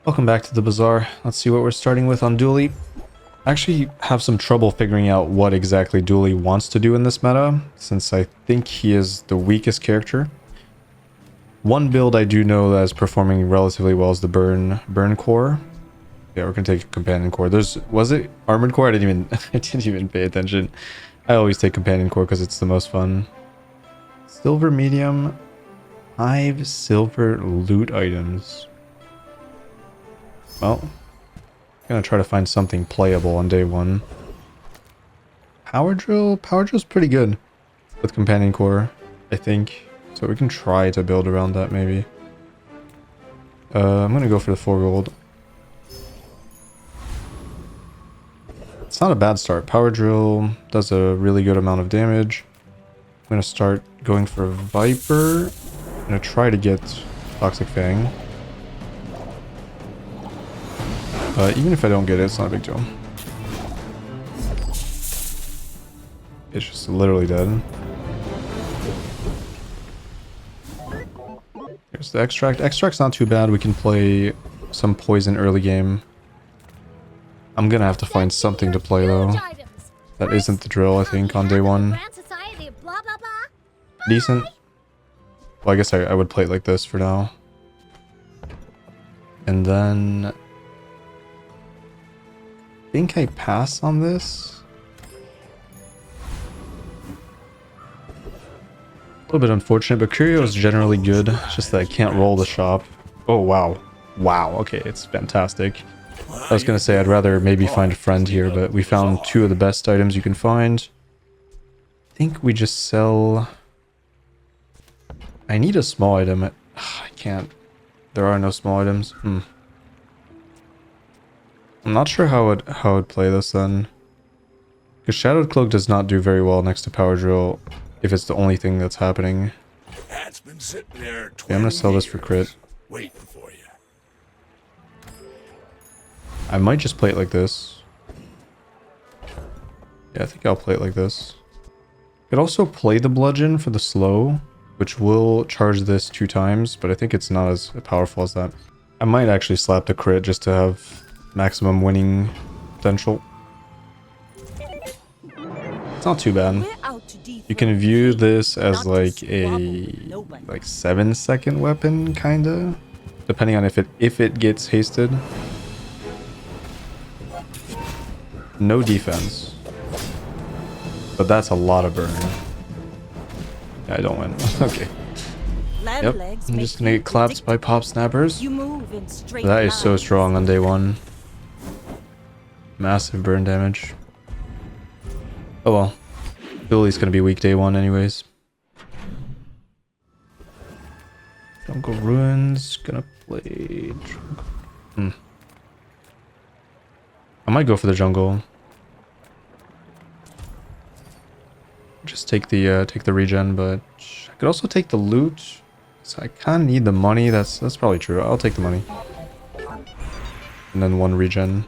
Welcome back to the bazaar. Let's see what we're starting with on Dooley. I actually have some trouble figuring out what exactly Dooley wants to do in this meta, since I think he is the weakest character. One build I do know that is performing relatively well is the burn core. Yeah, we're gonna take companion core. Was it armored core? I didn't even pay attention. I always take companion core because it's the most fun. Silver medium, 5 silver loot items. Well, gonna try to find something playable on day one. Power drill's pretty good with companion core, I think. So we can try to build around that maybe. I'm gonna go for the 4 gold. It's not a bad start. Power drill does a really good amount of damage. I'm gonna start going for Viper. I'm gonna try to get Toxic Fang. Even if I don't get it, it's not a big deal. It's just literally dead. Here's the extract. Extract's not too bad. We can play some poison early game. I'm gonna have to find something to play though. That isn't the drill, I think, on day one. Decent. Well, I guess I would play it like this for now. And then I think I pass on this. A little bit unfortunate, but Curio is generally good. It's just that I can't roll the shop. Oh, wow. Wow, okay, it's fantastic. I was gonna say I'd rather maybe find a friend here, but we found 2 of the best items you can find. I think we just sell... I need a small item. I can't. There are no small items. I'm not sure how I'd play this then. Because Shadowed Cloak does not do very well next to Power Drill if it's the only thing that's happening. That's been sitting there Okay, I'm gonna sell this for crit. waiting for you. I might just play it like this. Yeah, I think I'll play it like this. Could also play the bludgeon for the slow, which will charge this 2 times, but I think it's not as powerful as that. I might actually slap the crit just to have maximum winning potential. It's not too bad. You can view this as like a 7-second weapon, kinda, depending on if it gets hasted. No defense, but that's a lot of burn. Yeah, I don't win. Okay. Yep, I'm just gonna get clapped by pop snappers. That is so strong on day 1. Massive burn damage. Oh well. Billy's gonna be weak day 1 anyways. Jungle Ruins. Gonna play... I might go for the jungle. Just take the regen, but I could also take the loot. So I kind of need the money. That's probably true. I'll take the money. And then 1 regen.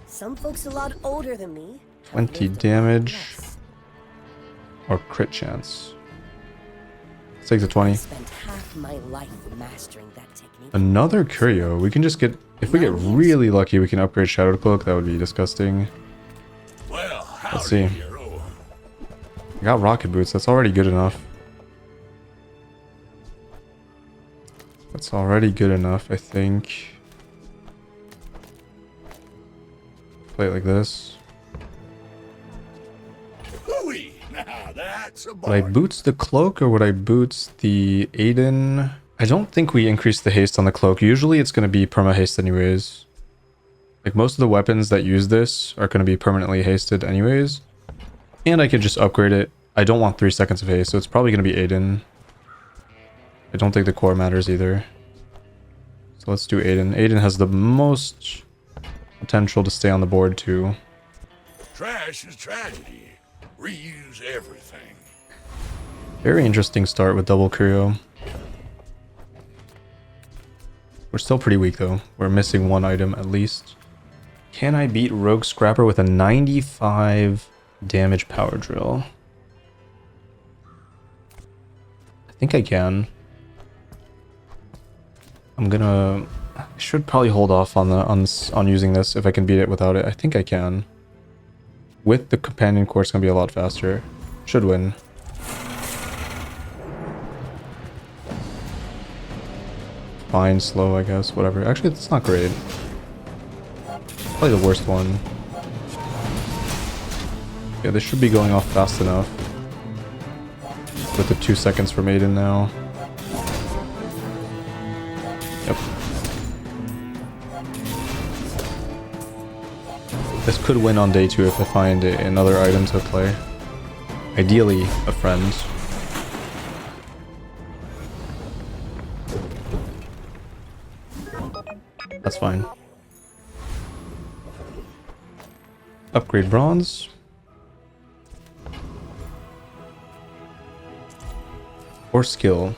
Some folks a lot older than me. 20 damage. Or crit chance. Let's take the 20. Spent half my life mastering that technique. Another Curio. We can just get... If we get really lucky, we can upgrade Shadowed Cloak. That would be disgusting. Well, Let's see. I got rocket boots. That's already good enough. That's already good enough, I think. Play it like this. Now that's a Would I boots the cloak or would I boots the Aiden? I don't think we increase the haste on the cloak. Usually it's going to be perma haste anyways. Like most of the weapons that use this are going to be permanently hasted anyways. And I could just upgrade it. I don't want 3 seconds of haste, so it's probably going to be Aiden. I don't think the core matters either. So let's do Aiden. Aiden has the most potential to stay on the board too. Trash is tragedy. Reuse everything. Very interesting start with double Curio. We're still pretty weak though. We're missing 1 item at least. Can I beat Rogue Scrapper with a 95 damage power drill? I think I can. I'm gonna should probably hold off on on using this if I can beat it without it. I think I can. With the companion core, it's gonna be a lot faster. Should win. Fine, slow, I guess. Whatever. Actually, it's not great. Probably the worst one. Yeah, this should be going off fast enough. With the 2 seconds for maiden now. Yep. This could win on day 2 if I find another item to play. Ideally, a friend. That's fine. Upgrade bronze. Or skill.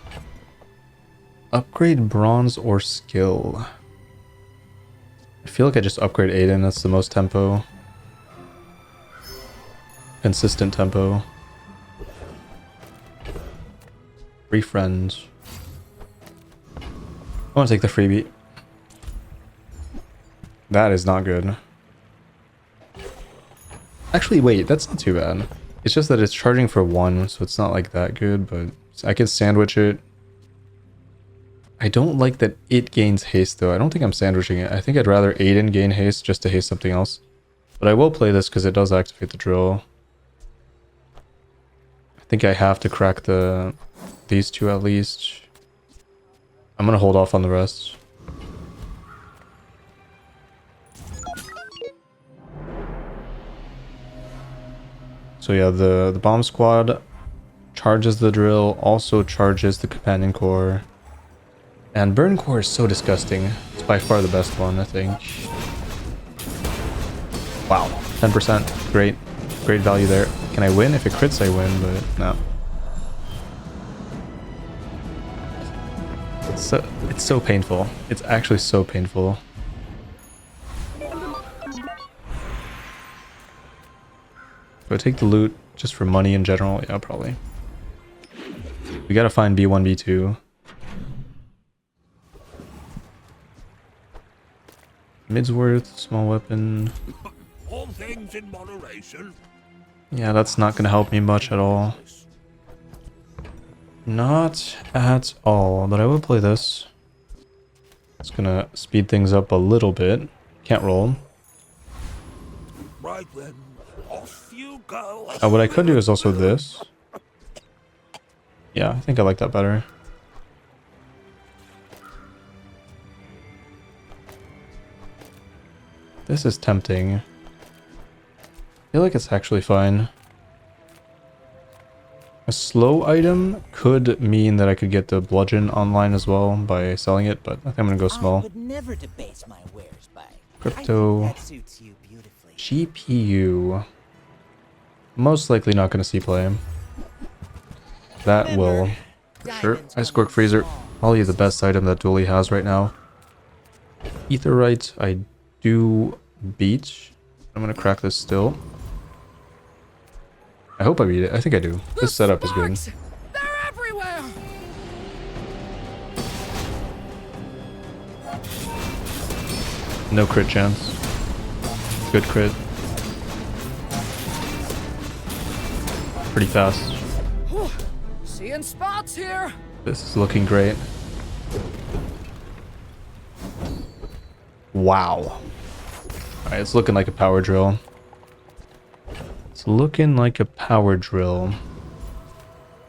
Upgrade bronze or skill. I feel like I just upgrade Aiden, that's the most tempo. Consistent tempo. Free friends. I want to take the freebie. That is not good. Actually, wait, that's not too bad. It's just that it's charging for 1, so it's not like that good, but I can sandwich it. I don't like that it gains haste though. I don't think I'm sandwiching it. I think I'd rather Aiden gain haste just to haste something else. But I will play this because it does activate the drill. I think I have to crack these 2 at least. I'm gonna hold off on the rest. So yeah, the bomb squad charges the drill, also charges the companion core. And burn core is so disgusting. It's by far the best one, I think. Wow, 10%. Great. Great value there. Can I win? If it crits, I win, but no. It's so painful. It's actually so painful. Do I take the loot just for money in general? Yeah, probably. We gotta find B1, B2. Midsworth, small weapon. All things in moderation. Yeah, that's not gonna help me much at all. Not at all, but I will play this. It's gonna speed things up a little bit. Can't roll. Right then, off you go. What I could do is also this. Yeah, I think I like that better. This is tempting. I feel like it's actually fine. A slow item could mean that I could get the bludgeon online as well by selling it, but I think I'm gonna go small. I would never debase my wares by. Crypto. I think that suits you beautifully. GPU. Most likely not gonna see play. That will. For sure. Ice Cork Freezer. Probably the best item that Dually has right now. Aetherite, I do beat. I'm gonna crack this still. I hope I beat it. I think I do. This setup is good. They're everywhere. No crit chance. Good crit. Pretty fast. Seeing spots here. This is looking great. Wow. Alright, it's looking like a power drill. It's looking like a power drill.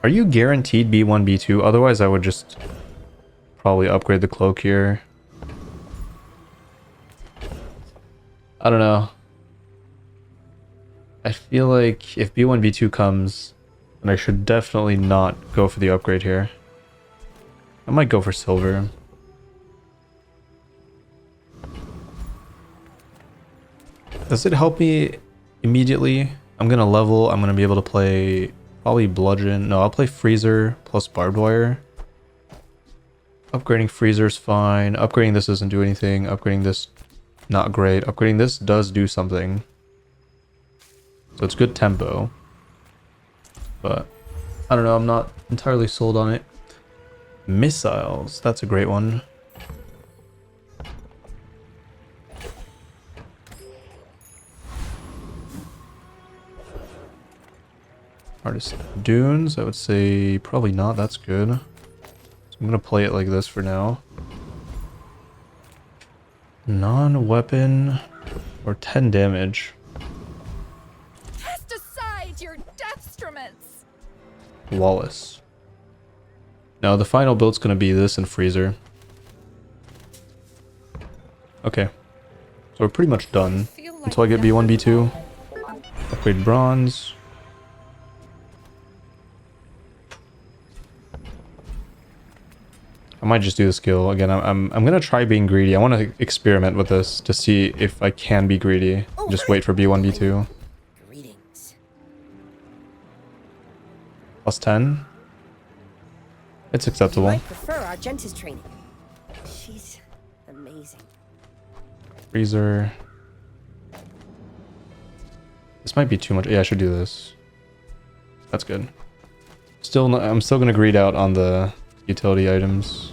Are you guaranteed B1, B2? Otherwise, I would just probably upgrade the cloak here. I don't know. I feel like if B1, B2 comes, then I should definitely not go for the upgrade here. I might go for silver. Does it help me immediately? I'm gonna level. I'm gonna be able to play probably bludgeon. No, I'll play freezer plus barbed wire. Upgrading freezer's fine. Upgrading this doesn't do anything. Upgrading this, not great. Upgrading this does do something. So it's good tempo. But I don't know. I'm not entirely sold on it. Missiles. That's a great one. Hardest dunes, I would say probably not. That's good. So I'm gonna play it like this for now. Non-weapon or 10 damage. Cast aside your deathstruments. Flawless. Now the final build's gonna be this and freezer. Okay. So we're pretty much done. Until I get B1, B2. Upgrade bronze. I might just do the skill again. I'm gonna try being greedy. I want to experiment with this to see if I can be greedy. Just wait for B1, B2. Greetings. Plus 10. It's acceptable. I prefer Argenta's training. She's amazing. Freezer. This might be too much. Yeah, I should do this. That's good. I'm still gonna greed out on the utility items.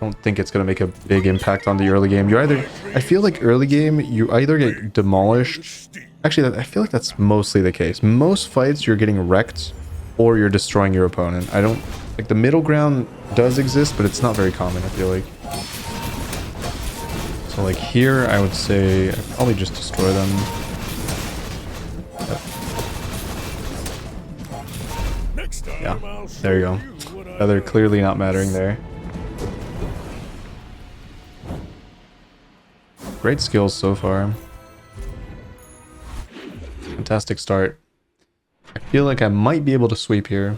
Don't think it's gonna make a big impact on the early game. I feel like early game you either get demolished. Actually, I feel like that's mostly the case. Most fights you're getting wrecked or you're destroying your opponent. I don't like the middle ground does exist, but it's not very common, I feel like. So like here I would say I'd probably just destroy them. Yeah, there you go. They're clearly not mattering there. Great skills so far. Fantastic start. I feel like I might be able to sweep here.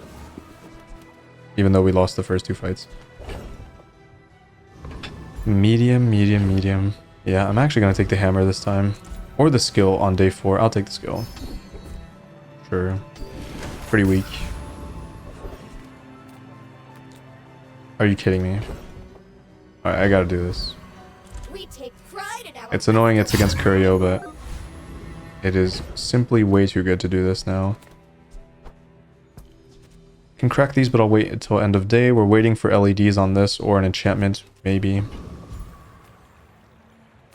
Even though we lost the first two fights. Medium, medium, medium. Yeah, I'm actually going to take the hammer this time. Or the skill on day 4. I'll take the skill. Sure. Pretty weak. Are you kidding me? Alright, I gotta do this. We take pride in our It's annoying it's against Curio, but it is simply way too good to do this now. Can crack these, but I'll wait until end of day. We're waiting for LEDs on this or an enchantment, maybe.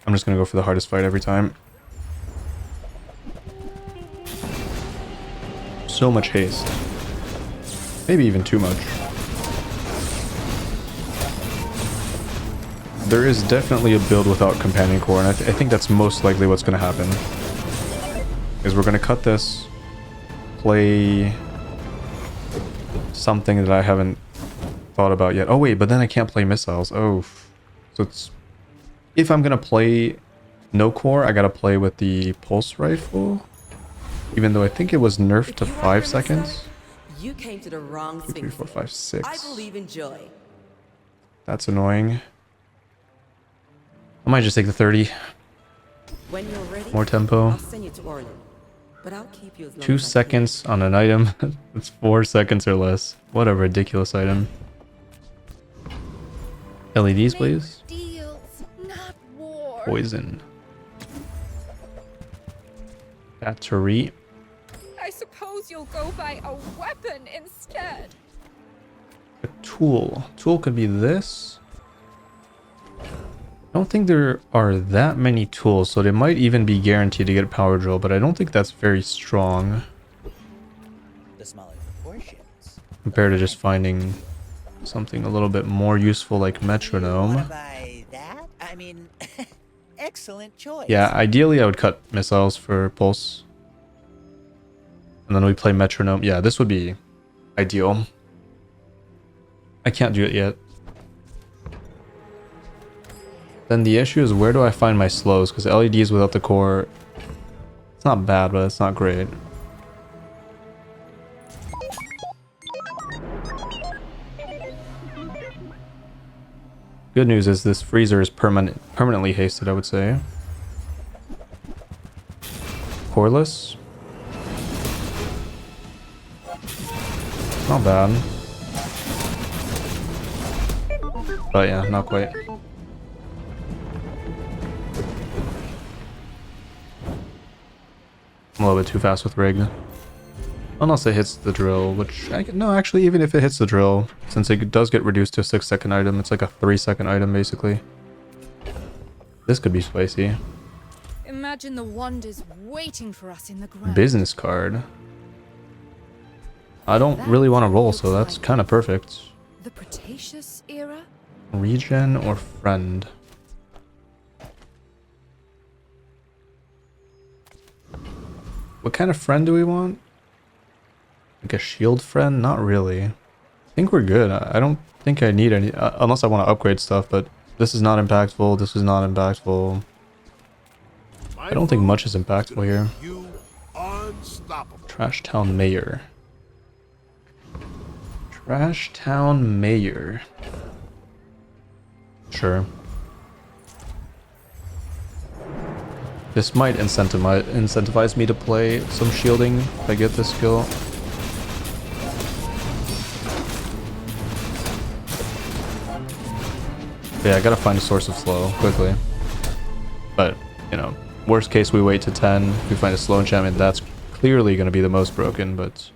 I'm just gonna go for the hardest fight every time. So much haste. Maybe even too much. There is definitely a build without companion core, and I think that's most likely what's going to happen. Is we're going to cut this, play something that I haven't thought about yet. Oh wait, but then I can't play missiles. Oh, so it's if I'm going to play no core, I got to play with the pulse rifle, even though I think it was nerfed to 5 seconds. You came to the wrong 2, 3, 4, 5, 6. I believe in joy. That's annoying. I might just take the 30. When you're ready, More tempo. I'll send you to Orlin. But I'll keep you as long 2 as I seconds on an item. It's 4 seconds or less. What a ridiculous item. LEDs, please. Deals, not war. Poison. Battery. I suppose you'll go buy a weapon instead. A tool. Tool could be this. I don't think there are that many tools, so they might even be guaranteed to get power drill, but I don't think that's very strong The smaller proportions. compared to just finding something a little bit more useful like Wanna metronome. buy that? I mean, excellent choice. Yeah, ideally I would cut missiles for pulse. And then we play metronome. Yeah, this would be ideal. I can't do it yet. Then the issue is where do I find my slows? Because LEDs without the core, it's not bad, but it's not great. Good news is this freezer is permanently hasted, I would say. Coreless. Not bad. But yeah, not quite. I'm a little bit too fast with rig. Unless it hits the drill, which... no, actually, even if it hits the drill, since it does get reduced to a 6-second item, it's like a 3-second item, basically. This could be spicy. Imagine the wonders waiting for us in the ground. Business card. I don't really want to roll, so that's kind of perfect. The Cretaceous era? Regen or friend? What kind of friend do we want? Like a shield friend? Not really. I think we're good. I don't think I need any, unless I want to upgrade stuff, but this is not impactful. This is not impactful. I don't think much is impactful here. You unstoppable. Trash Town Mayor. Trash Town Mayor. Sure. This might incentivize me to play some shielding if I get this skill. Yeah, I gotta find a source of slow quickly. But, you know, worst case we wait to 10. If we find a slow enchantment, that's clearly gonna be the most broken, but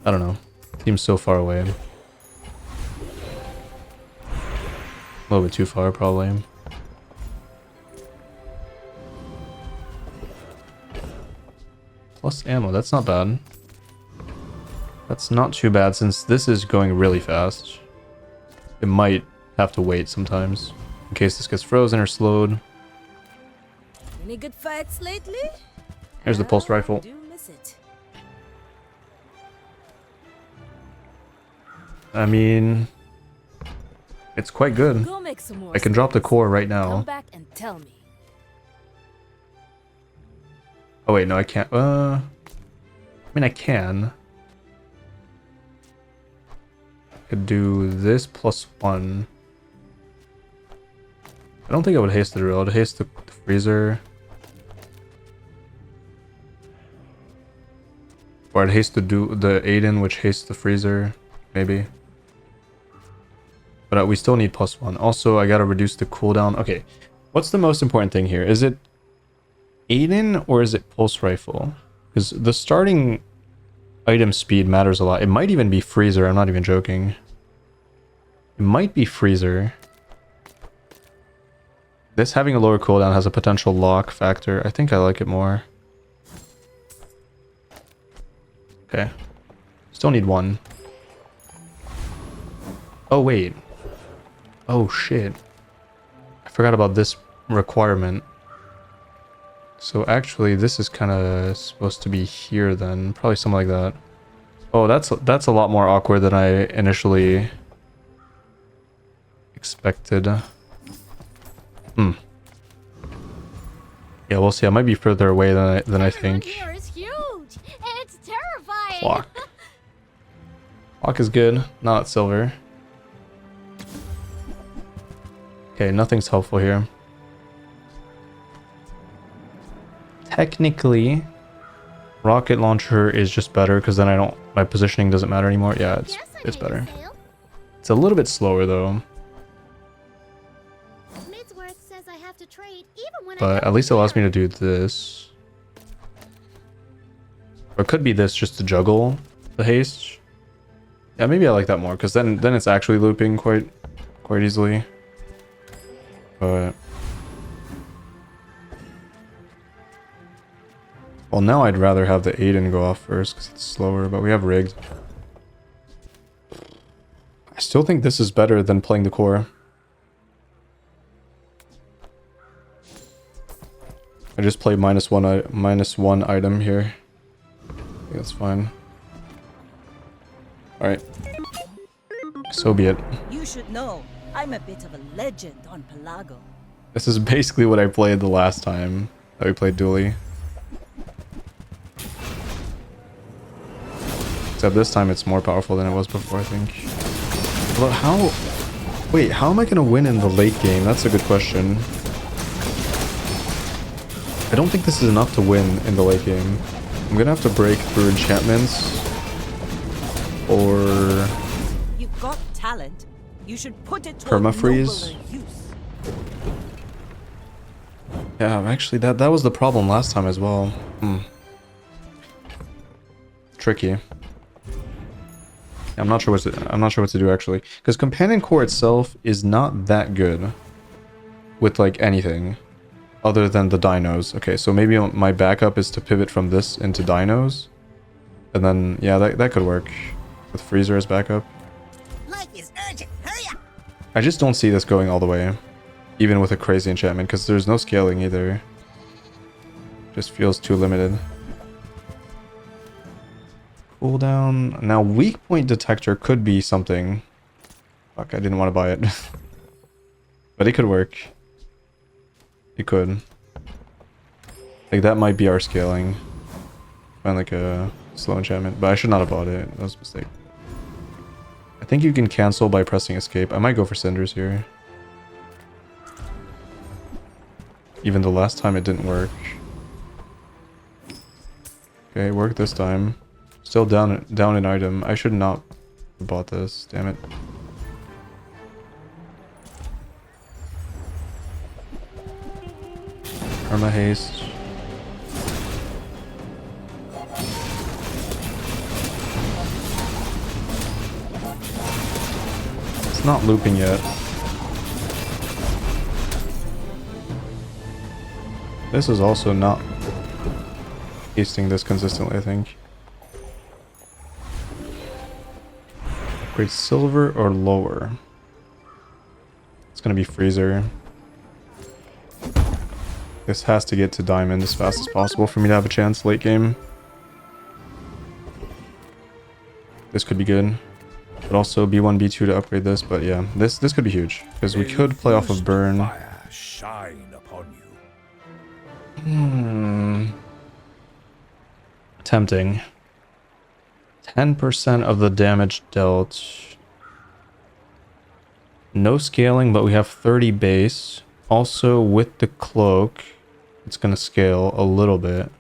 I don't know. Seems so far away. A little bit too far, probably. Plus ammo, that's not bad. That's not too bad since this is going really fast. It might have to wait sometimes in case this gets frozen or slowed. Any good fights lately? Here's the pulse rifle. I do miss it. I mean, it's quite good. Go make some more I can drop the space. core right Come now. back and tell me. Oh wait, no, I can't. I mean, I can. I could do this +1. I don't think I would haste the drill. I'd haste the freezer. Or I'd haste the Aiden, which hastes the freezer, maybe. But we still need +1. Also, I gotta reduce the cooldown. Okay, what's the most important thing here? Is it Aiden or is it pulse rifle? Because the starting item speed matters a lot. It might even be freezer. I'm not even joking. It might be freezer. This having a lower cooldown has a potential lock factor. I think I like it more. Okay. Still need 1. Oh, wait. Oh, shit. I forgot about this requirement. So actually, this is kind of supposed to be here then. Probably something like that. Oh, that's a lot more awkward than I initially expected. Yeah, we'll see. I might be further away than I think. Here is huge. It's terrifying. Clock. Clock is good. Not silver. Okay, nothing's helpful here. Technically, rocket launcher is just better because then my positioning doesn't matter anymore. Yeah, it's better. It's a little bit slower though. Says I have to trade even when But at least it allows me to do this. Or it could be this just to juggle the haste. Yeah, maybe I like that more because then it's actually looping quite easily. But well, now I'd rather have the Aiden go off first because it's slower, but we have rigged. I still think this is better than playing the core. I just play -1 item here. I think that's fine. Alright. So be it. You should know, I'm a bit of a legend on Pelago. This is basically what I played the last time that we played Dually. Except this time it's more powerful than it was before, I think. But how... Wait, how am I gonna win in the late game? That's a good question. I don't think this is enough to win in the late game. I'm gonna have to break through enchantments. Or... You've got talent. You should put it to Permafreeze? nobler use. Yeah, actually that was the problem last time as well. Tricky. I'm not sure what to do actually, because Companion Core itself is not that good with like anything other than the dinos. Okay, so maybe my backup is to pivot from this into dinos. And then, yeah, that could work. With Freezer as backup. Life is urgent. Hurry up. I just don't see this going all the way. Even with a crazy enchantment, because there's no scaling either. Just feels too limited. Cooldown. Now, weak point detector could be something. Fuck, I didn't want to buy it. But it could work. It could. Like, that might be our scaling. Find like a slow enchantment. But I should not have bought it. That was a mistake. I think you can cancel by pressing escape. I might go for cinders here. Even the last time it didn't work. Okay, it worked this time. Still down an item. I should not have bought this. Damn it. Perma haste. It's not looping yet. This is also not hasting this consistently, I think. Upgrade silver or lower. It's gonna be freezer. This has to get to diamond as fast as possible for me to have a chance late game. This could be good. But also B1, B2 to upgrade this, but yeah, this could be huge. Because we could play off of burn. Fire shine upon you. Tempting. 10% of the damage dealt. No scaling, but we have 30 base. Also, with the cloak, it's going to scale a little bit.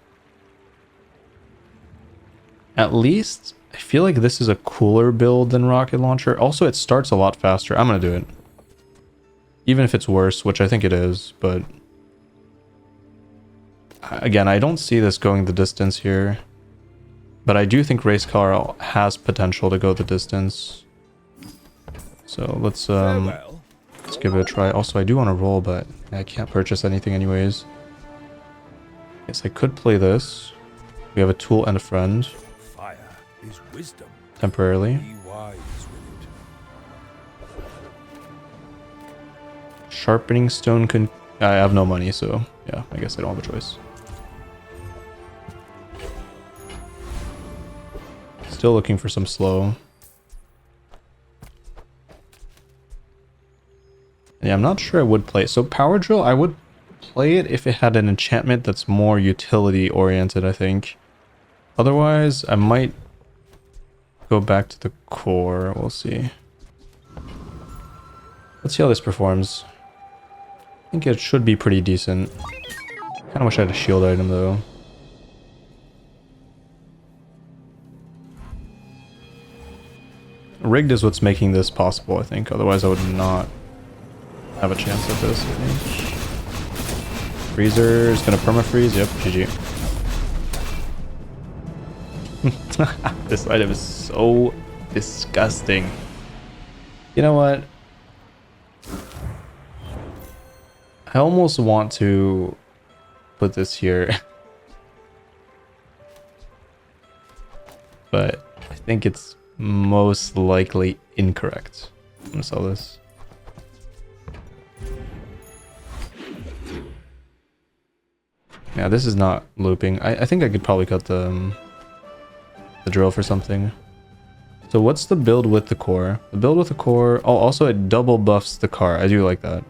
At least, I feel like this is a cooler build than rocket launcher. Also, it starts a lot faster. I'm going to do it. Even if it's worse, which I think it is, but... Again, I don't see this going the distance here. But I do think race car has potential to go the distance. So let's give it a try. Also, I do want to roll, but I can't purchase anything anyways. Yes, I could play this. We have a tool and a friend. Fire is wisdom. Temporarily. Be wise with it. Sharpening stone can... I have no money, so yeah, I guess I don't have a choice. Still looking for some slow. Yeah, I'm not sure I would play it. So power drill, I would play it if it had an enchantment that's more utility oriented, I think. Otherwise, I might go back to the core. We'll see. Let's see how this performs. I think it should be pretty decent. Kind of wish I had a shield item though. Rigged is what's making this possible, I think. Otherwise, I would not have a chance at this, I think. Freezer's gonna perma-freeze. Yep, GG. This item is so disgusting. You know what? I almost want to put this here. But I think it's most likely incorrect. I'm gonna sell this. Yeah, this is not looping. I think I could probably cut the drill for something. So what's the build with the core? The build with the core... Oh, also it double buffs the car. I do like that.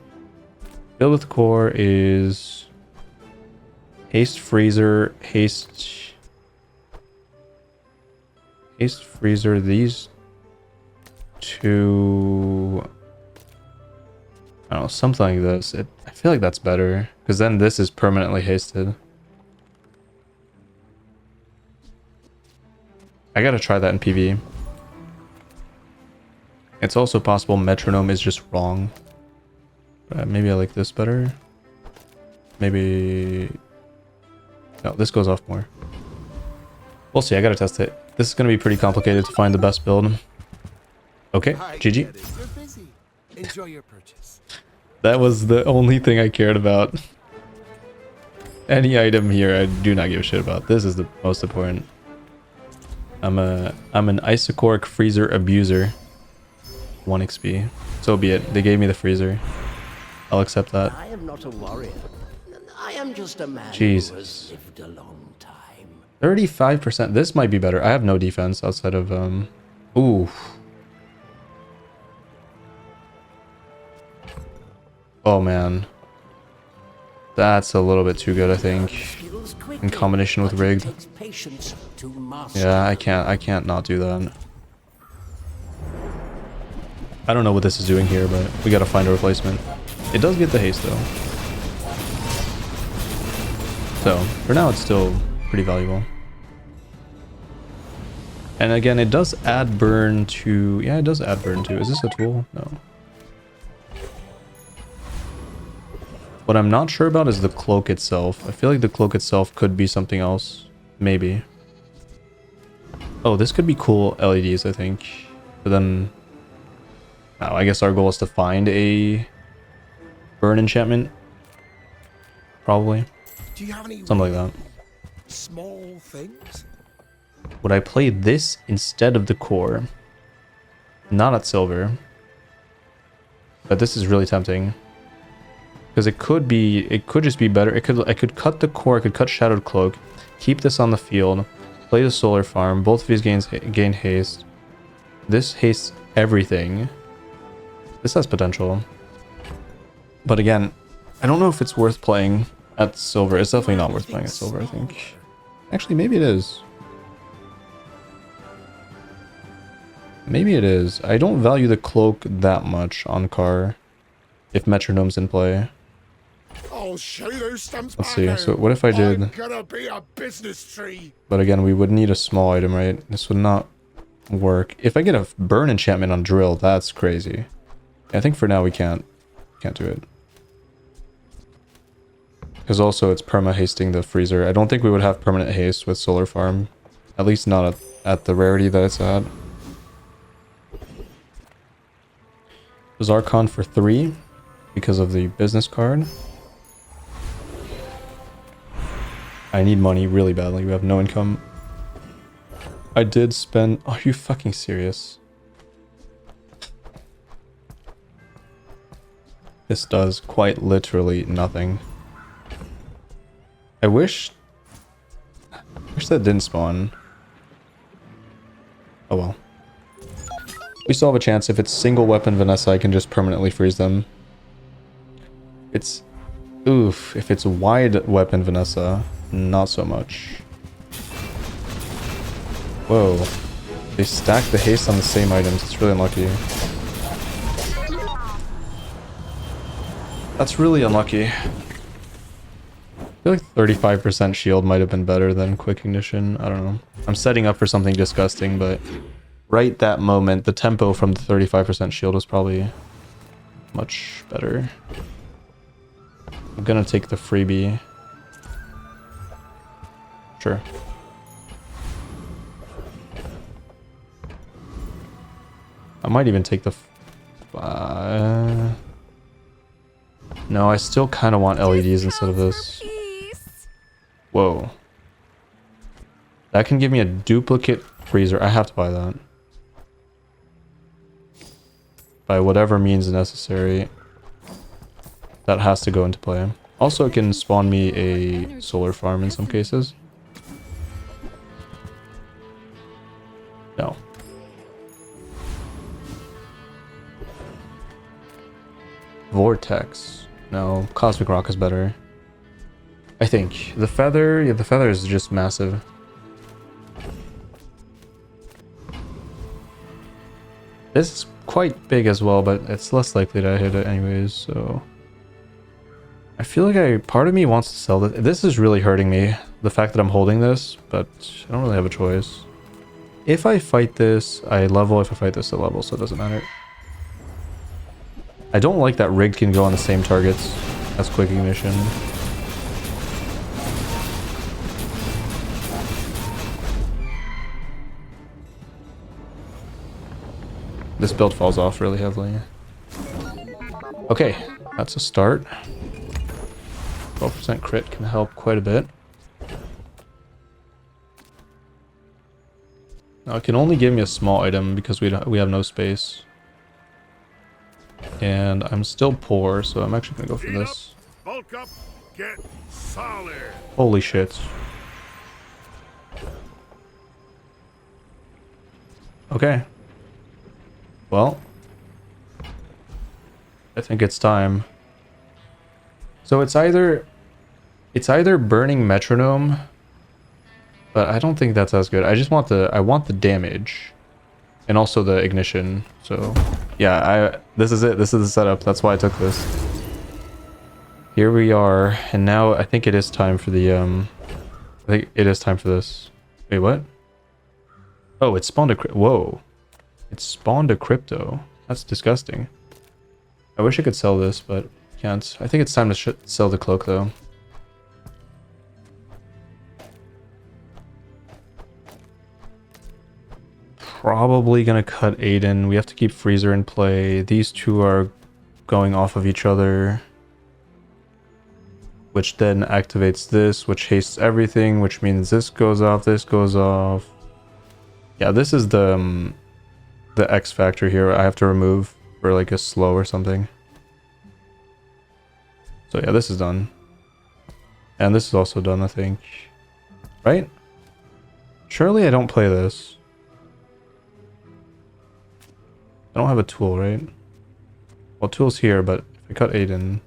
Build with the core is... Haste Freezer, Haste Freezer, these two... I don't know, something like this. I feel like that's better, because then this is permanently hasted. I gotta try that in PV. It's also possible metronome is just wrong. Maybe I like this better. Maybe... No, this goes off more. We'll see, I gotta test it. This is gonna be pretty complicated to find the best build. Okay, GG. You're busy. Enjoy your purchase. That was the only thing I cared about. Any item here I do not give a shit about. This is the most important. I'm an isocoric freezer abuser. 1 XP. So be it. They gave me the freezer. I'll accept that. I am not a warrior. I am just a man who Jesus. has lived a long time. 35%. This might be better. I have no defense outside of ooh. Oh man. That's a little bit too good, I think. Skills quickly, In combination with but it rigged. takes patience to master. Yeah, I can't not do that. I don't know what this is doing here, but we gotta find a replacement. It does get the haste though. So, for now it's still pretty valuable. And again, it does add burn to... Yeah, it does add burn to... Is this a tool? No. What I'm not sure about is the cloak itself. I feel like the cloak itself could be something else. Maybe. Oh, this could be cool LEDs, I think. But then... Oh, I guess our goal is to find a burn enchantment. Probably. Do you have any Something like that. small things? Would I play this instead of the core? Not at silver. But this is really tempting. Because it could just be better. I could cut the core, I could cut Shadowed Cloak, keep this on the field, play the solar farm, both of these gain haste. This hastes everything. This has potential. But again, I don't know if it's worth playing at silver. It's definitely not worth playing at silver, I think. Actually, maybe it is. Maybe it is. I don't value the cloak that much on Car if Metronome's in play. I'll show you those stumps. Let's see. So what if I did... I'm gonna be a business tree. But again, we would need a small item, right? This would not work. If I get a burn enchantment on drill, that's crazy. I think for now we can't do it. Because also it's perma hasting the freezer. I don't think we would have permanent haste with solar farm. At least not at the rarity that it's at. Zarkon for 3 because of the business card. I need money really badly. We have no income. I did spend... Are you fucking serious? This does quite literally nothing. I wish that didn't spawn. Oh well. We still have a chance. If it's single weapon Vanessa, I can just permanently freeze them. It's... Oof. If it's wide weapon Vanessa, not so much. Whoa. They stack the haste on the same items. It's really unlucky. That's really unlucky. I feel like 35% shield might have been better than quick ignition. I don't know. I'm setting up for something disgusting, but right that moment, the tempo from the 35% shield was probably much better. I'm gonna take the freebie. Sure. I might even take the... No, I still kind of want LEDs instead of this. Whoa. That can give me a duplicate freezer. I have to buy that. By whatever means necessary. That has to go into play. Also, it can spawn me a solar farm in some cases. No. Vortex. No, Cosmic Rock is better. I think. The feather, yeah, the feather is just massive. This is quite big as well, but it's less likely to hit it anyways, so... I feel like part of me wants to sell this. This is really hurting me, the fact that I'm holding this, but I don't really have a choice. If I fight this, I level. If I fight this, I level, so it doesn't matter. I don't like that rigged can go on the same targets as quick ignition. This build falls off really heavily. Okay, that's a start. 12% crit can help quite a bit. Now it can only give me a small item because we have no space. And I'm still poor, so I'm actually gonna go for this. Bulk up, get solid. Holy shit. Okay. Well, I think it's time. So it's either burning metronome, but I don't think that's as good. I want the damage and also the ignition. So yeah, this is it. This is the setup. That's why I took this. Here we are, and now I think it is time for the I think it is time for this. Wait, what? Oh, it spawned a whoa. It spawned a crypto. That's disgusting. I wish I could sell this, but can't. I think it's time to sell the cloak though. Probably gonna cut Aiden. We have to keep Freezer in play. These two are going off of each other, which then activates this, which hastes everything, which means this goes off, this goes off. Yeah, this is the X factor here. I have to remove for like a slow or something. So yeah, this is done. And this is also done, I think. Right? Surely I don't play this. I don't have a tool, right? Well, tool's here, but if I cut Aiden,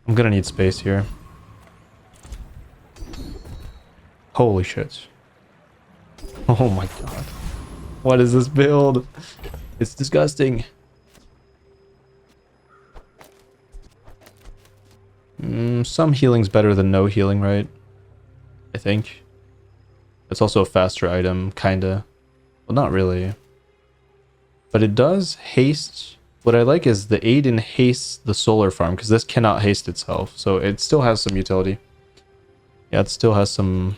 I'm gonna need space here. Holy shit. Oh my god. What is this build? It's disgusting. Some healing's better than no healing, right? I think. It's also a faster item, kinda. Well, not really. But it does haste. What I like is the Aiden hastes the solar farm, because this cannot haste itself. So it still has some utility. Yeah, it still has some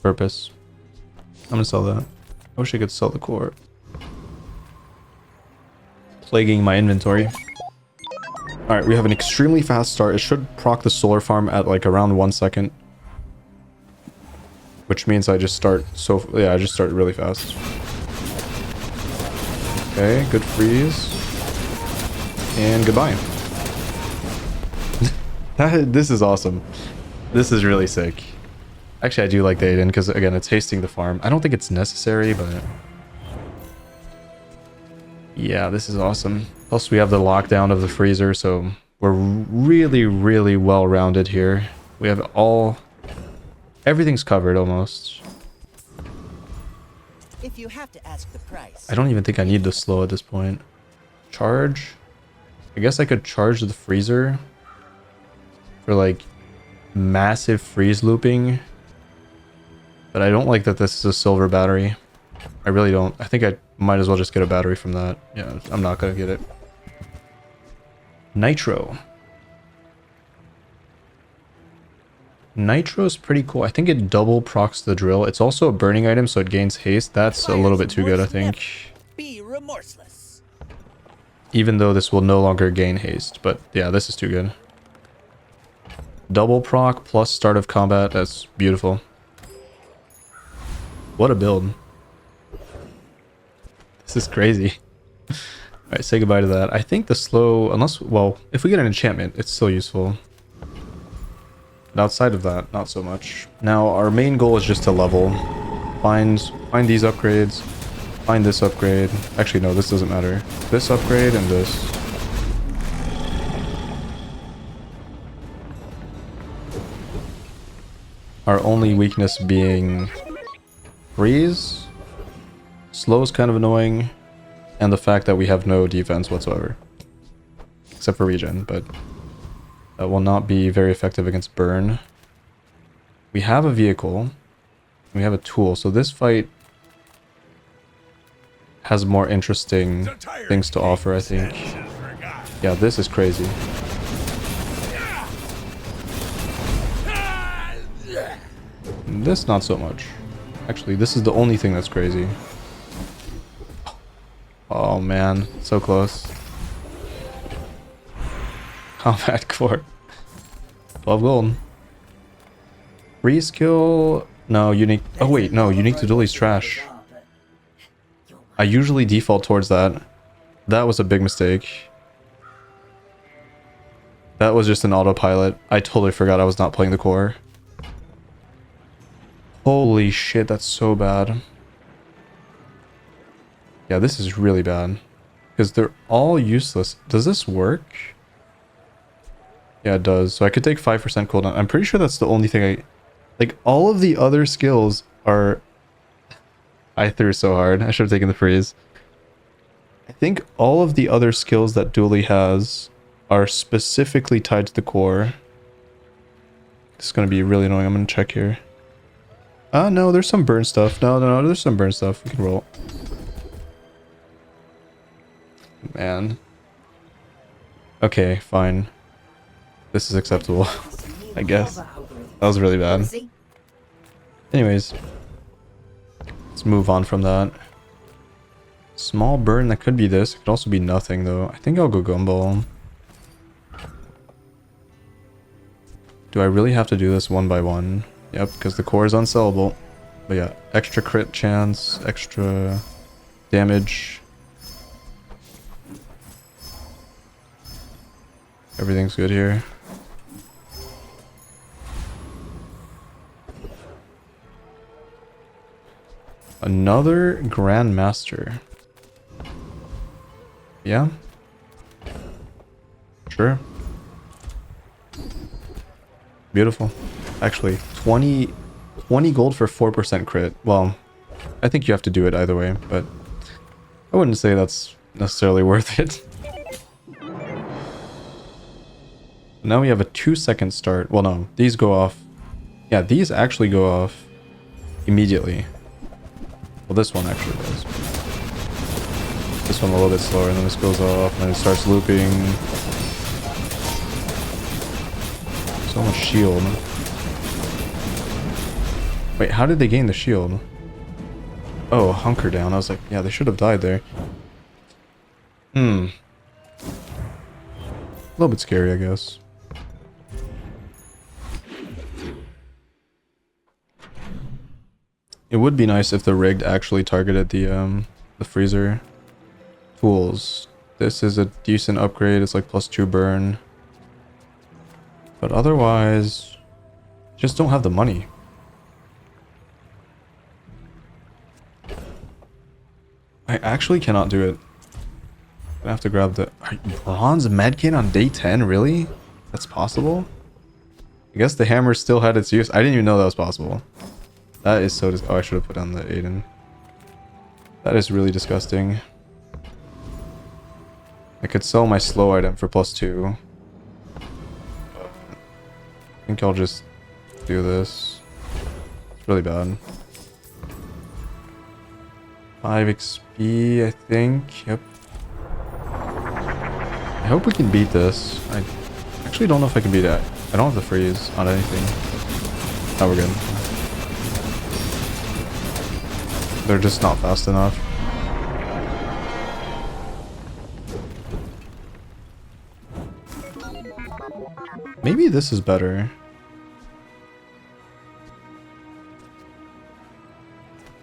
purpose. I'm gonna sell that. I wish I could sell the core. Plaguing my inventory. Alright, we have an extremely fast start. It should proc the solar farm at like around 1 second. Which means I just start I just start really fast. Okay, good freeze. And goodbye. This is awesome. This is really sick. Actually, I do like the Aiden because, again, it's hasting the farm. I don't think it's necessary, but... yeah, this is awesome. Plus, we have the lockdown of the freezer, so we're really, really well-rounded here. We have everything's covered, almost. If you have to ask the price. I don't even think I need the slow at this point. Charge? I guess I could charge the freezer for, like, massive freeze looping. But I don't like that this is a silver battery. I really don't. I think I might as well just get a battery from that. Yeah, I'm not gonna get it. Nitro. Nitro's pretty cool. I think it double procs the drill. It's also a burning item, so it gains haste. That's a little bit too good, I think. Be remorseless. Even though this will no longer gain haste. But yeah, this is too good. Double proc plus start of combat. That's beautiful. What a build. This is crazy. Alright, say goodbye to that. I think the slow, unless, well, if we get an enchantment, it's still useful. But outside of that, not so much. Now, our main goal is just to level. Find these upgrades. Find this upgrade. Actually, no, this doesn't matter. This upgrade and this. Our only weakness being freeze. Slow is kind of annoying. And the fact that we have no defense whatsoever. Except for regen, but that will not be very effective against burn. We have a vehicle. We have a tool. So this fight has more interesting things to offer, I think. Yeah, this is crazy. This, not so much. Actually, this is the only thing that's crazy. Oh man, so close. Combat core. 12 gold. Free skill No, unique. Oh wait, no, unique to duel's trash. I usually default towards that. That was a big mistake. That was just an autopilot. I totally forgot I was not playing the core. Holy shit, that's so bad. Yeah, this is really bad. Because they're all useless. Does this work? Yeah, it does. So I could take 5% cooldown. I'm pretty sure that's the only thing I... Like, all of the other skills are... I threw so hard. I should have taken the freeze. I think all of the other skills that Dually has are specifically tied to the core. It's going to be really annoying. I'm going to check here. No, there's some burn stuff. No, there's some burn stuff. We can roll. Man. Okay, fine. This is acceptable, I guess. That was really bad. Anyways. Let's move on from that. Small burn, that could be this. It could also be nothing, though. I think I'll go Gumball. Do I really have to do this one by one? Yep, because the core is unsellable. But yeah, extra crit chance, extra damage. Everything's good here. Another Grandmaster. Yeah. Sure. Beautiful. Actually, 20 gold for 4% crit. Well, I think you have to do it either way, but I wouldn't say that's necessarily worth it. Now we have a 2-second start. Well, no, these go off. Yeah, these actually go off immediately. Well, this one actually does. This one a little bit slower, and then this goes off, and then it starts looping. So much shield. Wait, how did they gain the shield? Oh, hunker down. I was like, yeah, they should have died there. A little bit scary, I guess. It would be nice if the rigged actually targeted the freezer. Tools. This is a decent upgrade. It's like +2 burn. But otherwise, just don't have the money. I actually cannot do it. I'm gonna have to grab the bronze medkit on day 10. Really? That's possible? I guess the hammer still had its use. I didn't even know that was possible. That is so oh, I should have put on the Aiden. That is really disgusting. I could sell my slow item for +2. I think I'll just do this. It's really bad. 5 XP, I think. Yep. I hope we can beat this. I actually don't know if I can beat it. I don't have the freeze on anything. Oh, we're good. They're just not fast enough. Maybe this is better.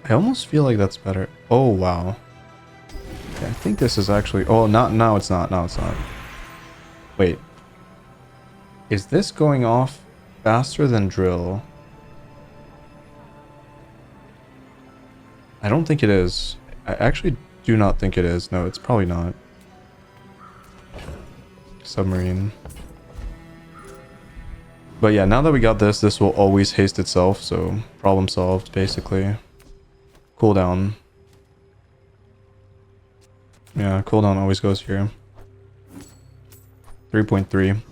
I almost feel like that's better. Oh, wow. Okay, I think this is actually... Oh, not now it's not. Now it's not. Wait. Is this going off faster than drill? I don't think it is. I actually do not think it is. No, it's probably not. Submarine. But yeah, now that we got this, this will always haste itself, so problem solved, basically. Cooldown. Yeah, cooldown always goes here. 3.3.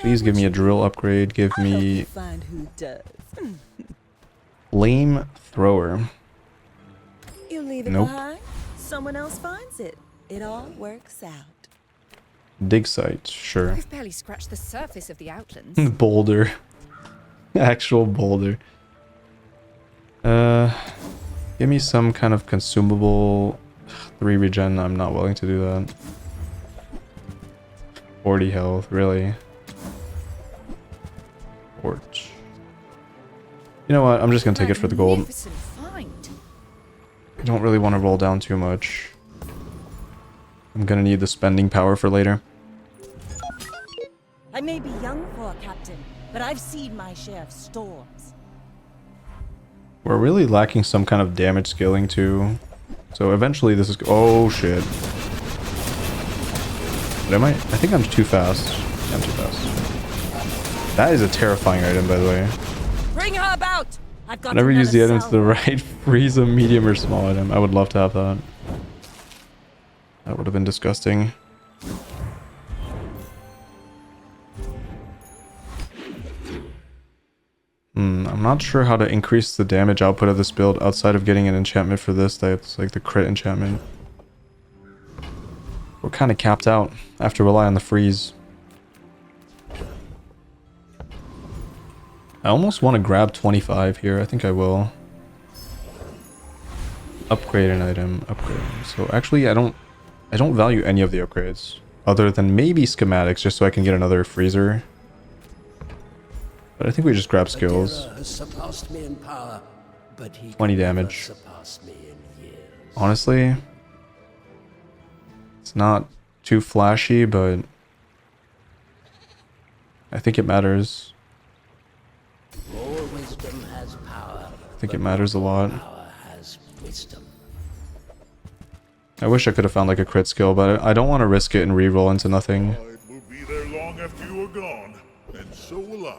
Please give me a drill upgrade. Give me... Lame thrower. You leave it Nope. behind, someone else finds it. It all works out. Dig site, sure. We've barely scratched the surface of the outlands. Boulder. Actual boulder. Give me some kind of consumable. 3 regen, I'm not willing to do that. 40 health, really. Torch. You know what? I'm just gonna take it for the gold. Magnificent find. I don't really want to roll down too much. I'm gonna need the spending power for later. I may be young for a captain, but I've seen my share of storms. We're really lacking some kind of damage scaling too. So eventually this is... Oh shit. But I think I'm too fast. Yeah, I'm too fast. That is a terrifying item, by the way. Bring her about! I've got Never use the another item to the salvo. right. Freeze a medium or small item. I would love to have that. That would have been disgusting. I'm not sure how to increase the damage output of this build outside of getting an enchantment for this. That's like the crit enchantment. We're kind of capped out. I have to rely on the freeze. I almost want to grab 25 here. I think I will. Upgrade an item. Upgrade. So actually, I don't value any of the upgrades other than maybe schematics, just so I can get another freezer. But I think we just grab skills. Has surpassed me in power, but he 20 can never damage. surpass me in years. Honestly, it's not too flashy, but I think it matters. All wisdom has power. I think it matters a lot. Power has wisdom. I wish I could have found like a crit skill, but I don't want to risk it and reroll into nothing. It will be there long after you are gone, and so will I.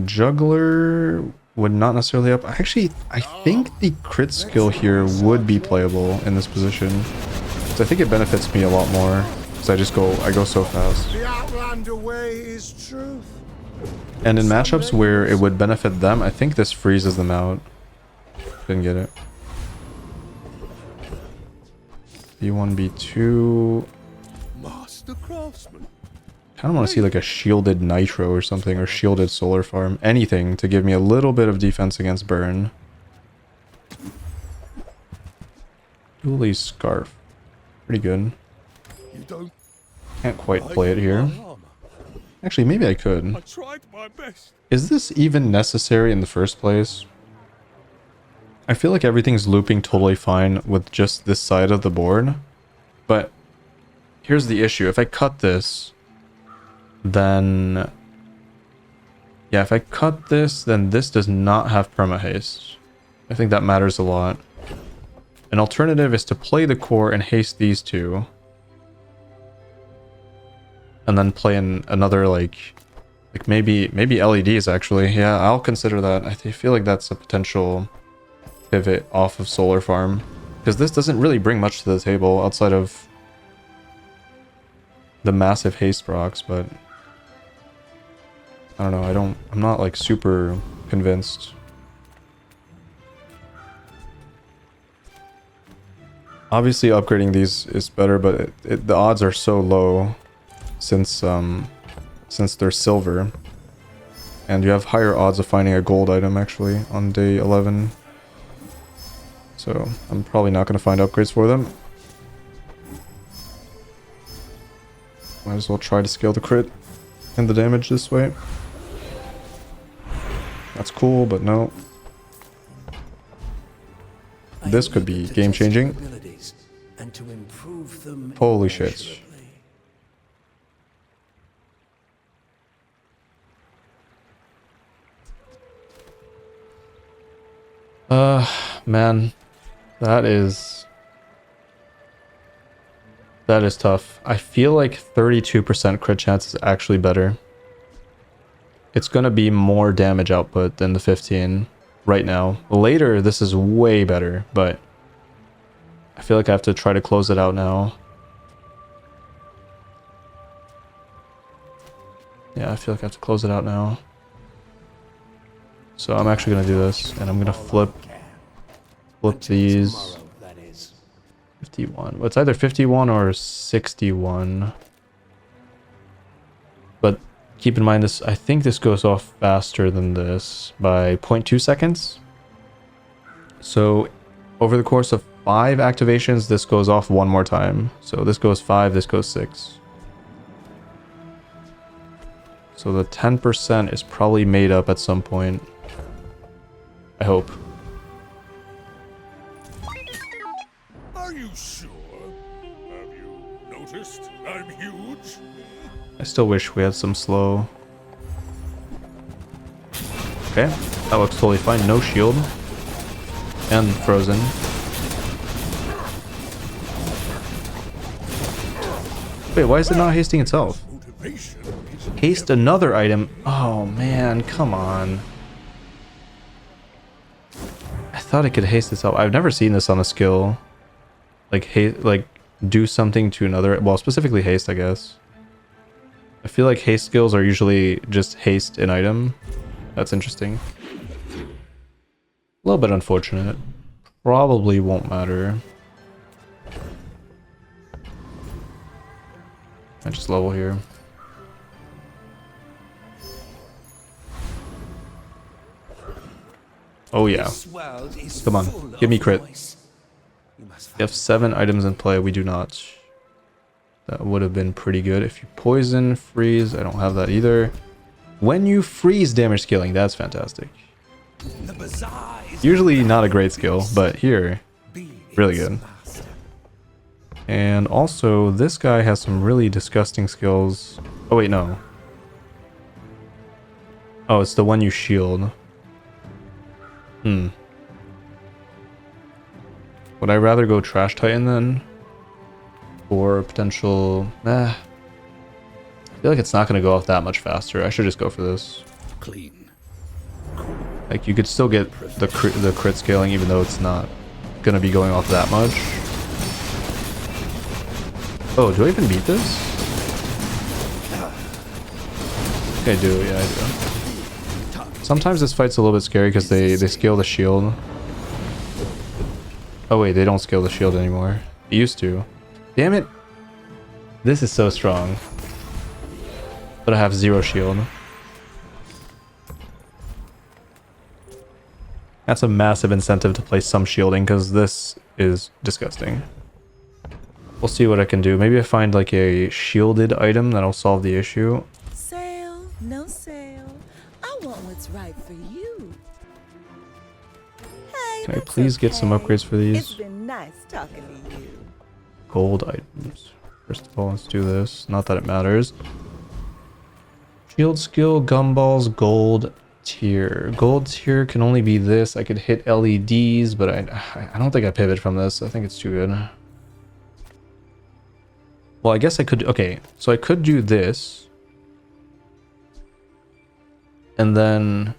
Juggler would not necessarily up. I think the crit skill here would be playable in this position. So I think it benefits me a lot more. Because I go so fast. The Outlander way is truth. And in matchups where it would benefit them, I think this freezes them out. Didn't get it. B1, B2. Master craftsman. Kind of want to see like a shielded nitro or something, or shielded solar farm. Anything to give me a little bit of defense against burn. Dooley's scarf. Pretty good. You don't Can't quite play it here. Actually, maybe I could. I tried my best. Is this even necessary in the first place? I feel like everything's looping totally fine with just this side of the board. But here's the issue. If I cut this, then... Yeah, if I cut this, then this does not have perma haste. I think that matters a lot. An alternative is to play the core and haste these two. And then play in another like maybe LEDs actually. Yeah, I'll consider that. I feel like that's a potential pivot off of solar farm, because this doesn't really bring much to the table outside of the massive haste rocks, but I don't know. I'm not like super convinced. Obviously upgrading these is better, but the odds are so low since they're silver, and you have higher odds of finding a gold item actually on day 11. So I'm probably not going to find upgrades for them. Might as well try to scale the crit and the damage this way. That's cool, but no. This could be game changing. And to improve them Holy shit. immeasurably. Man, that is tough. I feel like 32% crit chance is actually better. It's gonna be more damage output than the 15 right now. Later, this is way better, but I feel like I have to try to close it out now. Yeah, I feel like I have to close it out now. So I'm actually gonna do this, and I'm gonna flip these. Tomorrow, that is. 51. Well, it's either 51 or 61. But keep in mind this, I think this goes off faster than this by 0.2 seconds. So over the course of 5 activations, this goes off one more time. So this goes 5, this goes 6. So the 10% is probably made up at some point. I hope. Are you sure? Have you noticed I'm huge? I still wish we had some slow. Okay, that looks totally fine. No shield. And frozen. Wait, why is it not hasting itself? Motivation is Haste another item. Oh man, come on. I thought it could haste itself. I've never seen this on a skill. Like do something to another, well, specifically haste, I guess. I feel like haste skills are usually just haste an item. That's interesting. A little bit unfortunate. Probably won't matter. I just level here. Oh yeah. Come on, give me crit. You have 7 items in play. We do not. That would have been pretty good. If you poison, freeze, I don't have that either. When you freeze, damage scaling, that's fantastic. Usually not a great skill, but here, really good. And also, this guy has some really disgusting skills. Oh wait, no. Oh, it's the one you shield. Would I rather go Trash Titan then? Or potential... I feel like it's not going to go off that much faster. I should just go for this. Clean. Like, you could still get the crit scaling even though it's not going to be going off that much. Oh, do I even beat this? I think I do, yeah, I do. Sometimes this fight's a little bit scary because they scale the shield. Oh wait, they don't scale the shield anymore. They used to. Damn it! This is so strong. But I have 0 shield. That's a massive incentive to play some shielding because this is disgusting. We'll see what I can do. Maybe I find like a shielded item that'll solve the issue. Sale, no sale. I want what's right for you. Hey, Can I that's please get some okay. upgrades for these? It's been nice talking to you. Gold items. First of all, let's do this. Not that it matters. Shield skill, gumballs, gold tier. Gold tier can only be this. I could hit LEDs, but I don't think I pivot from this. I think it's too good. Well, I guess I could... Okay, so I could do this. And then...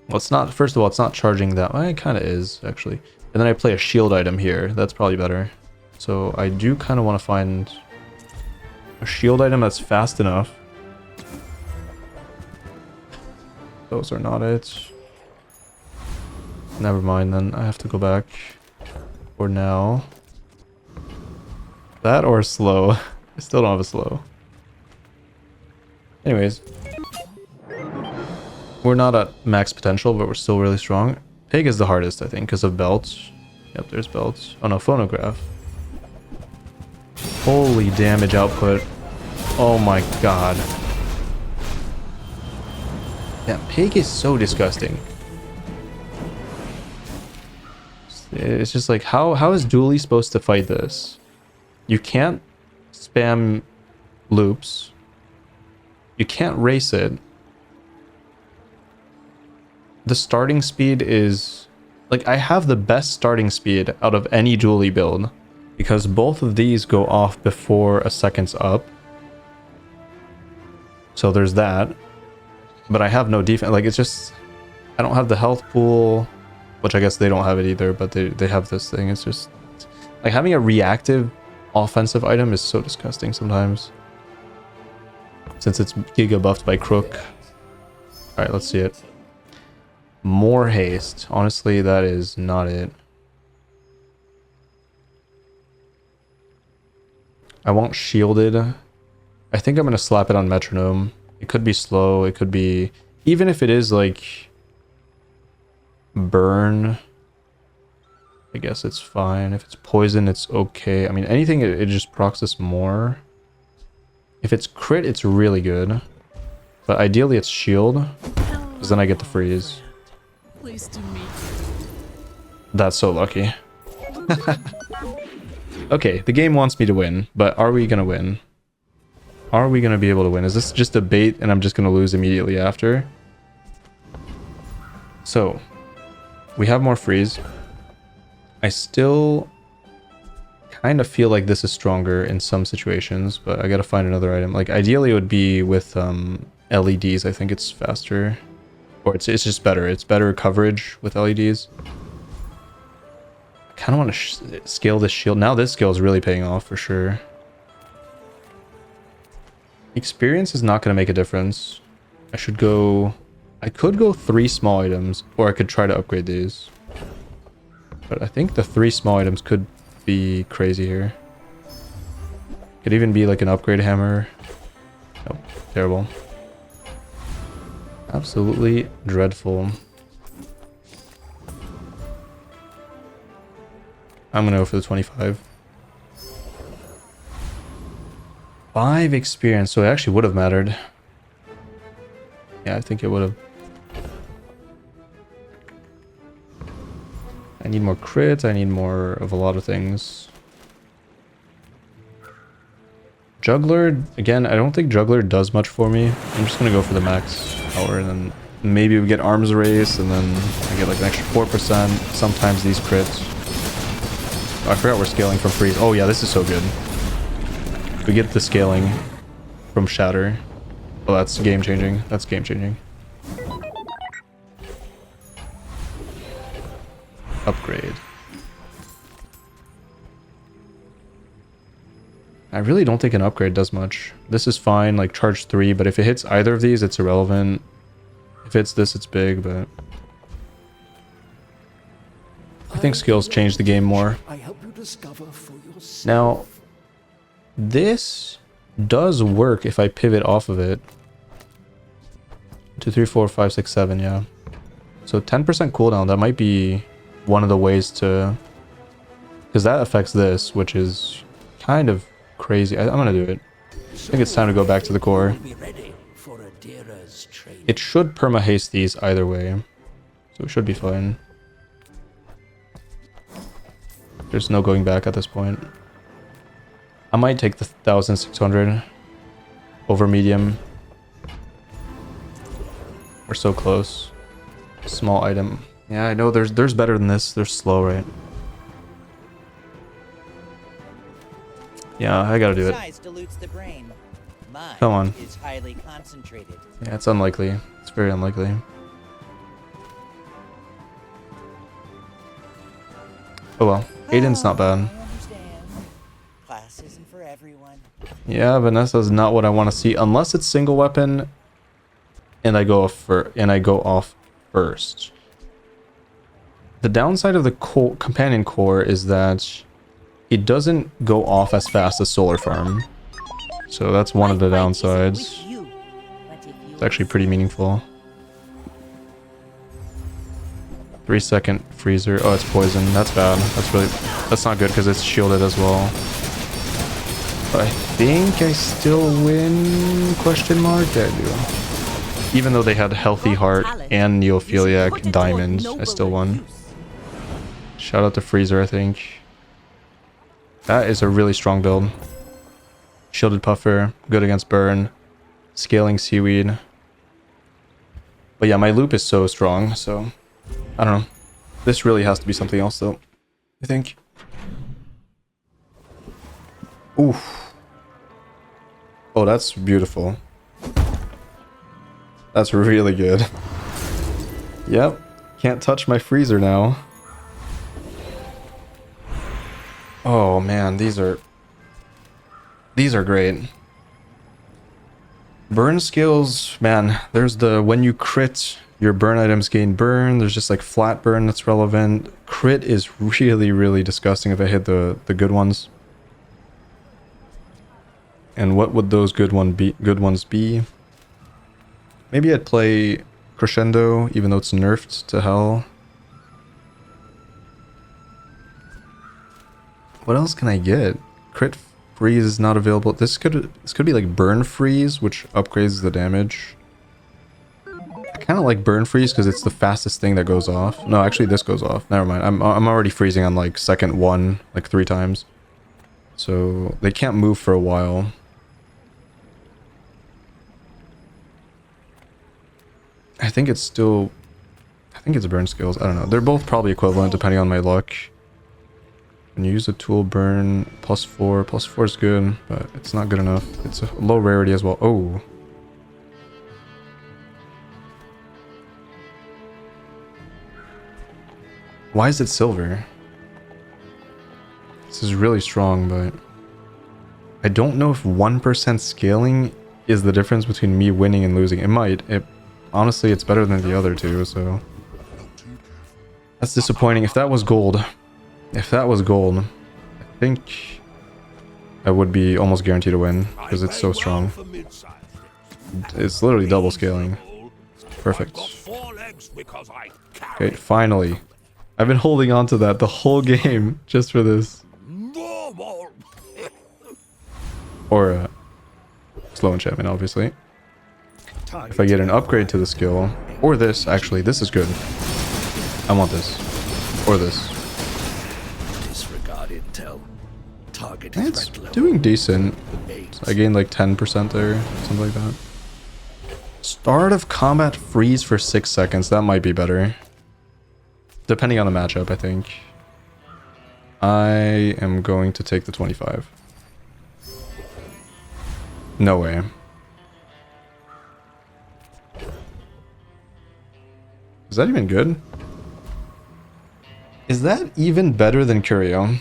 Well, it's not... First of all, it's not charging that... Well, it kind of is, actually. And then I play a shield item here. That's probably better. So I do kind of want to find a shield item that's fast enough. Those are not it. Never mind then. I have to go back for now. That or slow. I still don't have a slow. Anyways. We're not at max potential, but we're still really strong. Pig is the hardest, I think, because of belts. Yep, there's belts. Oh no, phonograph. Holy damage output. Oh my god. That pig is so disgusting. It's just like, how is Dooley supposed to fight this? You can't spam loops. You can't race it. The starting speed is... Like, I have the best starting speed out of any Dooley build. Because both of these go off before a second's up. So there's that. But I have no defense. Like, it's just... I don't have the health pool. Which I guess they don't have it either, but they have this thing. It's just... Like, having a reactive offensive item is so disgusting sometimes. Since it's giga buffed by Crook. Alright, let's see it. More haste. Honestly, that is not it. I want shielded. I think I'm going to slap it on metronome. It could be slow. It could be... Even if it is like... burn... I guess it's fine. If it's poison, it's okay. I mean, anything, it just procs this more. If it's crit, it's really good. But ideally, it's shield. Because then I get the freeze. Pleased to meet That's so lucky. Okay, the game wants me to win, but are we gonna win? Are we gonna be able to win? Is this just a bait and I'm just gonna lose immediately after? So, we have more freeze. I still kind of feel like this is stronger in some situations, but I gotta find another item. Like, ideally it would be with LEDs. I think it's faster. Or it's just better. It's better coverage with LEDs. I kind of want to scale this shield. Now this skill is really paying off for sure. Experience is not going to make a difference. I should go... I could go 3 small items, or I could try to upgrade these. But I think the 3 small items could be crazy here. Could even be like an upgrade hammer. Nope, terrible. Absolutely dreadful. I'm gonna go for the 25. 5 experience, so it actually would have mattered. Yeah, I think it would have. I need more crits, I need more of a lot of things. Juggler, again, I don't think Juggler does much for me. I'm just gonna go for the max power, and then maybe we get arms race, and then I get like an extra 4%. Sometimes these crits. Oh, I forgot we're scaling from freeze. Oh yeah, this is so good. We get the scaling from shatter. Oh, that's game changing. That's game changing. Upgrade. I really don't think an upgrade does much. This is fine, like charge 3, but if it hits either of these, it's irrelevant. If it's this, it's big, but... I think skills change the game more. I help you discover for yourself. Now, this does work if I pivot off of it. 2, 3, 4, 5, 6, 7, yeah. So 10% cooldown, that might be one of the ways to... Because that affects this, which is kind of crazy. I'm gonna do it. I think it's time to go back to the core. It should perma-haste these either way. So it should be fine. There's no going back at this point. I might take the 1600 over medium. We're so close. Small item. Yeah, I know there's better than this. They're slow, right? Yeah, I gotta do it. Size dilutes the brain. Mine Come on. is highly concentrated. Yeah, it's unlikely. It's very unlikely. Oh well. Aiden's not bad. I understand. Class isn't for everyone. Yeah, Vanessa's not what I want to see unless it's single weapon and I go off first. The downside of the companion core is that it doesn't go off as fast as solar farm. So that's one of the downsides. It's actually pretty meaningful. 3-second freezer. Oh, it's poison. That's bad. That's not good because it's shielded as well. But I think I still win? Question mark? Yeah, I do. Even though they had Healthy Heart and Neophiliac Diamond, I still won. Shout out to Freezer, I think. That is a really strong build. Shielded Puffer, good against Burn. Scaling Seaweed. But yeah, my loop is so strong, so... I don't know. This really has to be something else, though. I think. Oof. Oh, that's beautiful. That's really good. Yep. Can't touch my freezer now. Oh man, these are great. Burn skills, man, there's the when you crit, your burn items gain burn. There's just like flat burn that's relevant. Crit is really, really disgusting if I hit the good ones. And what would those good ones be? Maybe I'd play Crescendo, even though it's nerfed to hell. What else can I get? Crit freeze is not available. This could be like burn freeze, which upgrades the damage. kind of like burn freeze because it's the fastest thing that goes off. No, actually this goes off. Never mind. I'm already freezing on like second 1 like 3 times. So they can't move for a while. I think it's burn skills. I don't know. They're both probably equivalent depending on my luck. When you use a tool, burn +4. +4 is good, but it's not good enough. It's a low rarity as well. Oh. Why is it silver? This is really strong, but I don't know if 1% scaling is the difference between me winning and losing. It might. Honestly, it's better than the other two, so that's disappointing. If that was gold, I think I would be almost guaranteed to win because it's so strong. It's literally double scaling. Perfect. Okay, finally. I've been holding on to that the whole game just for this. Or slow enchantment, obviously. If I get an upgrade to the skill, or this, actually, this is good. I want this. Or this. Disregard intel. Target It's doing decent. So I gained like 10% there, something like that. Start of combat freeze for 6 seconds. That might be better. Depending on the matchup, I think. I am going to take the 25. No way. Is that even good? Is that even better than Curio?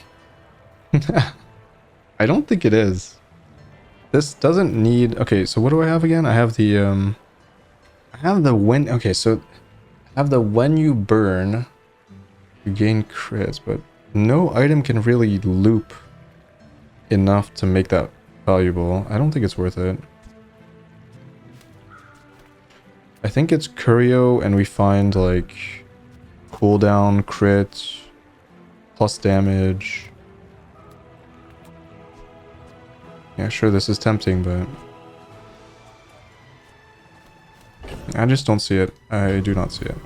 I don't think it is. This doesn't need... Okay, so what do I have again? I have the... I have the when... Okay, so... I have the when you burn... You gain crits, but no item can really loop enough to make that valuable. I don't think it's worth it. I think it's Curio and we find like cooldown, crit, plus damage. Yeah, sure, this is tempting, but I just don't see it. I do not see it.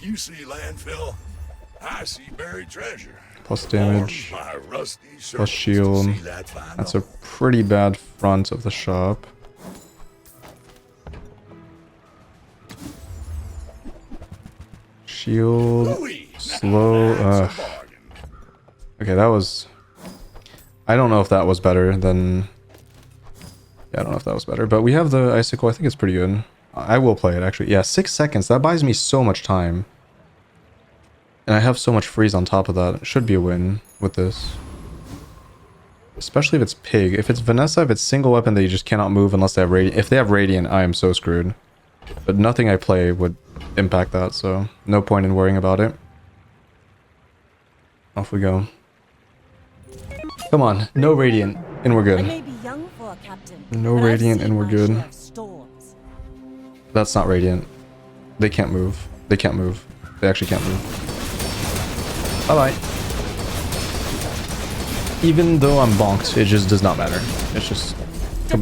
You see landfill, I see buried treasure. Plus damage, My rusty plus shield. see that fine That's a pretty bad front of the shop. Shield, slow. Okay, that was... I don't know if that was better than... Yeah, I don't know if that was better, but we have the icicle. I think it's pretty good. I will play it, actually. Yeah, 6 seconds. That buys me so much time. And I have so much freeze on top of that. It should be a win with this. Especially if it's pig. If it's Vanessa, if it's single weapon that you just cannot move unless they have radiant. If they have radiant, I am so screwed. But nothing I play would impact that, so no point in worrying about it. Off we go. Come on, no radiant, and we're I good. may be young for a captain, No but I've radiant, seen and we're my good. share of storms. That's not radiant. They can't move. They can't move. They actually can't move. Bye-bye. Even though I'm bonked, it just does not matter. It's just...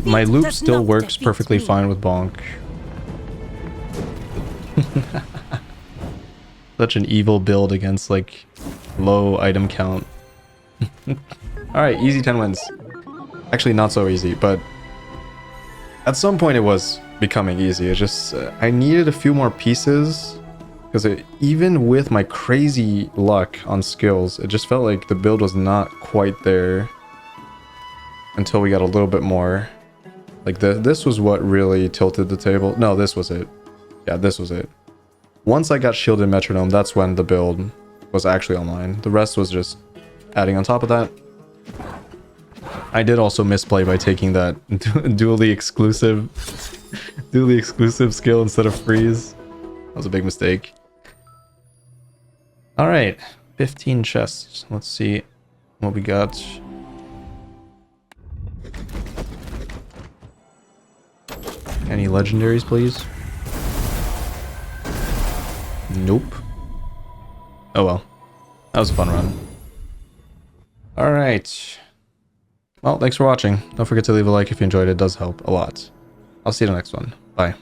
My loop does still not works defeat perfectly me. fine with bonk. Such an evil build against, like, low item count. Alright, easy 10 wins. Actually, not so easy, but... At some point it was becoming easy. It's just... I needed a few more pieces. Because even with my crazy luck on skills, it just felt like the build was not quite there. Until we got a little bit more. Like, this was what really tilted the table. No, this was it. Yeah, this was it. Once I got shielded metronome, that's when the build was actually online. The rest was just adding on top of that. I did also misplay by taking that dually exclusive skill instead of freeze. That was a big mistake. Alright, 15 chests. Let's see what we got. Any legendaries, please? Nope. Oh well. That was a fun run. Alright. Well, thanks for watching. Don't forget to leave a like if you enjoyed it. It does help a lot. I'll see you in the next one. Bye.